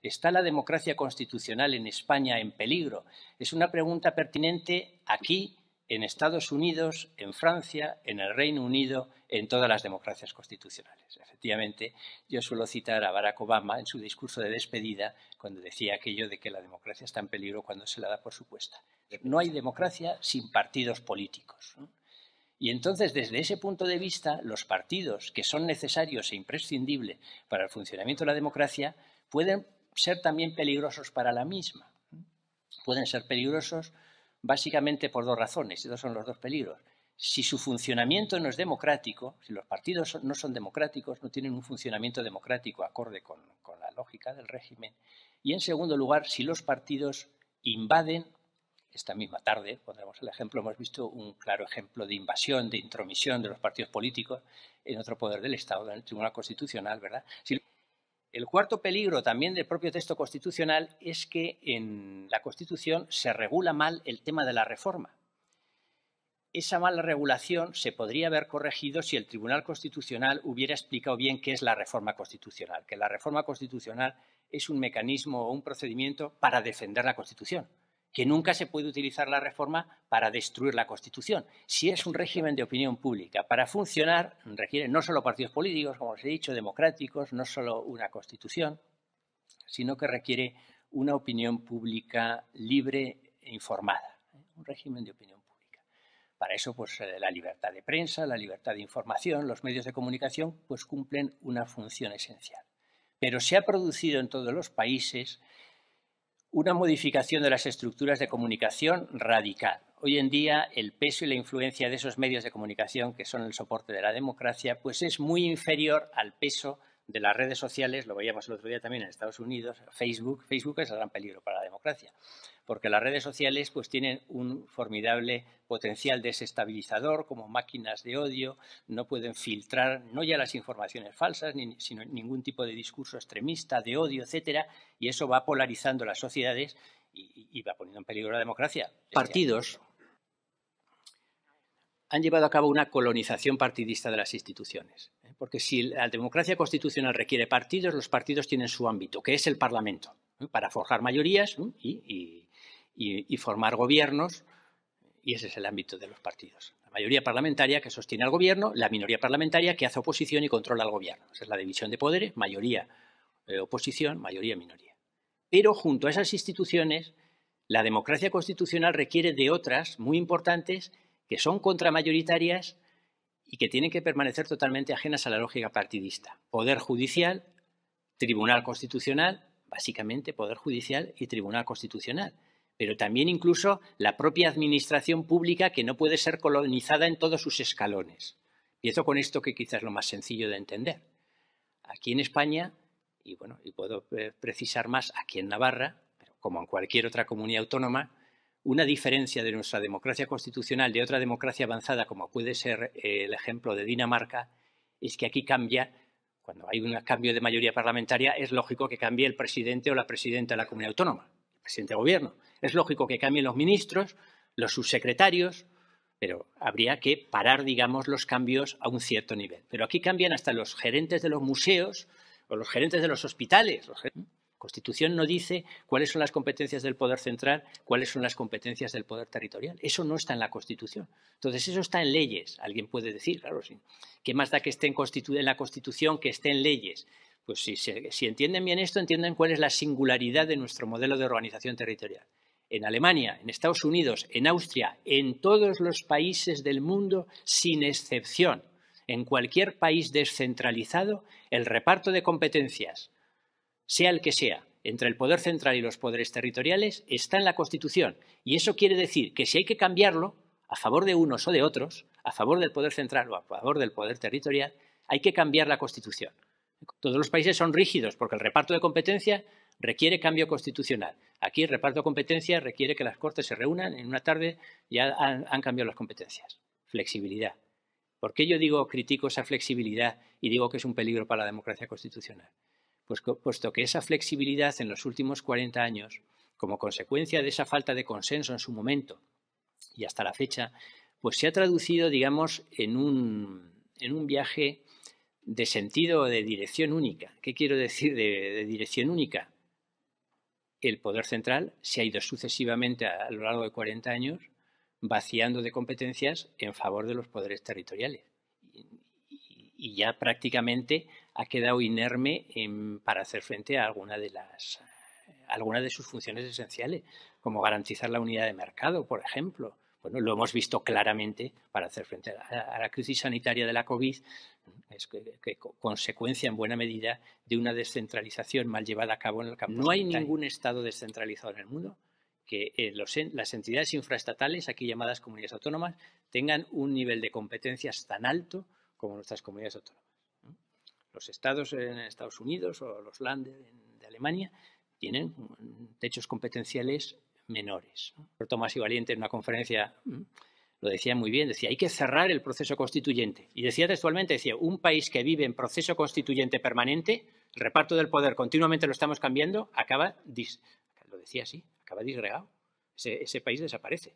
¿Está la democracia constitucional en España en peligro? Es una pregunta pertinente aquí, en Estados Unidos, en Francia, en el Reino Unido, en todas las democracias constitucionales. Efectivamente, yo suelo citar a Barack Obama en su discurso de despedida cuando decía aquello de que la democracia está en peligro cuando se la da por supuesta. No hay democracia sin partidos políticos, ¿no? Y entonces, desde ese punto de vista, los partidos que son necesarios e imprescindibles para el funcionamiento de la democracia pueden ser también peligrosos para la misma. Pueden ser peligrosos básicamente por dos razones. Estos son los dos peligros. Si su funcionamiento no es democrático, si los partidos no son democráticos, no tienen un funcionamiento democrático acorde con la lógica del régimen. Y, en segundo lugar, si los partidos invaden. Esta misma tarde, pondremos el ejemplo, hemos visto un claro ejemplo de invasión, de intromisión de los partidos políticos en otro poder del Estado, en el Tribunal Constitucional, ¿verdad? El cuarto peligro también del propio texto constitucional es que en la Constitución se regula mal el tema de la reforma. Esa mala regulación se podría haber corregido si el Tribunal Constitucional hubiera explicado bien qué es la reforma constitucional, que la reforma constitucional es un mecanismo o un procedimiento para defender la Constitución, que nunca se puede utilizar la reforma para destruir la Constitución. Si es un régimen de opinión pública, para funcionar requiere no solo partidos políticos, como os he dicho, democráticos, no solo una Constitución, sino que requiere una opinión pública libre e informada, un régimen de opinión pública. Para eso, pues, la libertad de prensa, la libertad de información, los medios de comunicación, pues cumplen una función esencial. Pero se ha producido en todos los países una modificación de las estructuras de comunicación radical. Hoy en día el peso y la influencia de esos medios de comunicación, que son el soporte de la democracia, pues es muy inferior al peso de las redes sociales. Lo veíamos el otro día también en Estados Unidos. Facebook es el gran peligro para la democracia, porque las redes sociales pues tienen un formidable potencial desestabilizador como máquinas de odio, no pueden filtrar no ya las informaciones falsas, sino ningún tipo de discurso extremista, de odio, etcétera, y eso va polarizando las sociedades y va poniendo en peligro la democracia. Partidos han llevado a cabo una colonización partidista de las instituciones, porque si la democracia constitucional requiere partidos, los partidos tienen su ámbito, que es el Parlamento, para forjar mayorías y formar gobiernos, y ese es el ámbito de los partidos. La mayoría parlamentaria que sostiene al gobierno, la minoría parlamentaria que hace oposición y controla al gobierno. Esa es la división de poderes, mayoría oposición, mayoría minoría. Pero junto a esas instituciones, la democracia constitucional requiere de otras muy importantes que son contramayoritarias y que tienen que permanecer totalmente ajenas a la lógica partidista. Poder judicial, Tribunal Constitucional, básicamente Poder Judicial y Tribunal Constitucional, pero también incluso la propia administración pública que no puede ser colonizada en todos sus escalones. Empiezo con esto que quizás es lo más sencillo de entender. Aquí en España, y puedo precisar más aquí en Navarra, pero como en cualquier otra comunidad autónoma, una diferencia de nuestra democracia constitucional de otra democracia avanzada, como puede ser el ejemplo de Dinamarca, es que aquí cambia, cuando hay un cambio de mayoría parlamentaria, es lógico que cambie el presidente o la presidenta de la comunidad autónoma, el presidente de gobierno. Es lógico que cambien los ministros, los subsecretarios, pero habría que parar, digamos, los cambios a un cierto nivel. Pero aquí cambian hasta los gerentes de los museos o los gerentes de los hospitales. La Constitución no dice cuáles son las competencias del poder central, cuáles son las competencias del poder territorial. Eso no está en la Constitución. Entonces, eso está en leyes. Alguien puede decir, claro, sí, ¿qué más da que esté en la Constitución que esté en leyes? Pues si entienden bien esto, entienden cuál es la singularidad de nuestro modelo de organización territorial. En Alemania, en Estados Unidos, en Austria, en todos los países del mundo, sin excepción, en cualquier país descentralizado, el reparto de competencias, sea el que sea, entre el poder central y los poderes territoriales, está en la Constitución. Y eso quiere decir que si hay que cambiarlo, a favor de unos o de otros, a favor del poder central o a favor del poder territorial, hay que cambiar la Constitución. Todos los países son rígidos porque el reparto de competencia requiere cambio constitucional. Aquí el reparto de competencia requiere que las Cortes se reúnan en una tarde, ya han cambiado las competencias. Flexibilidad. ¿Por qué yo critico esa flexibilidad y digo que es un peligro para la democracia constitucional? Pues puesto que esa flexibilidad en los últimos 40 años, como consecuencia de esa falta de consenso en su momento y hasta la fecha, pues se ha traducido, digamos, en un viaje de sentido o de dirección única. ¿Qué quiero decir de dirección única? el poder central se ha ido sucesivamente a lo largo de 40 años vaciando de competencias en favor de los poderes territoriales. Y ya prácticamente ha quedado inerme para hacer frente a alguna de sus funciones esenciales, como garantizar la unidad de mercado, por ejemplo. Bueno, lo hemos visto claramente para hacer frente a la crisis sanitaria de la COVID, es que consecuencia en buena medida de una descentralización mal llevada a cabo en el campo. No hay ningún Estado descentralizado en el mundo que las entidades infraestatales, aquí llamadas comunidades autónomas, tengan un nivel de competencias tan alto como nuestras comunidades autónomas. Los estados en Estados Unidos o los Länder de Alemania tienen techos competenciales menores. Tomás y Valiente en una conferencia lo decía muy bien, decía, hay que cerrar el proceso constituyente. Y decía textualmente, decía, un país que vive en proceso constituyente permanente, el reparto del poder continuamente lo estamos cambiando, acaba disgregado. Ese país desaparece.